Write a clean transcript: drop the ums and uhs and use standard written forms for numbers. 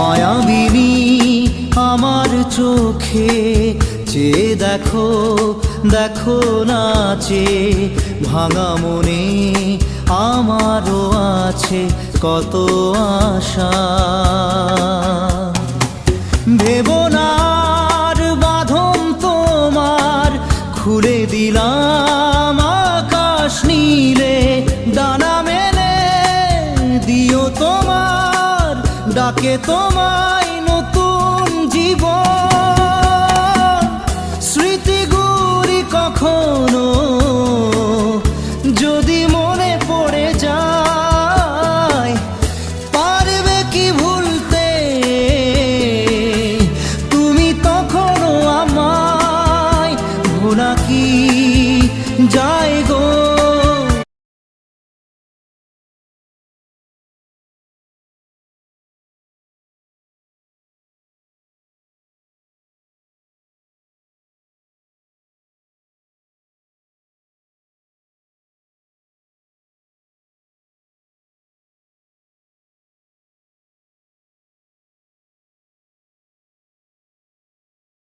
মায়াবিনী আমার চোখে চেয়ে দেখো, দেখো নাচে ভাঙা মনে আমারও আছে কত আশা। ভেবো না আর বাঁধন তোমার, খুলে দিলাম আকাশ নীলে, ডানা মেলে দিও তোমার ডাকে তোমায় নতুন জীবন। স্মৃতিগুলি কখনো যদি মনে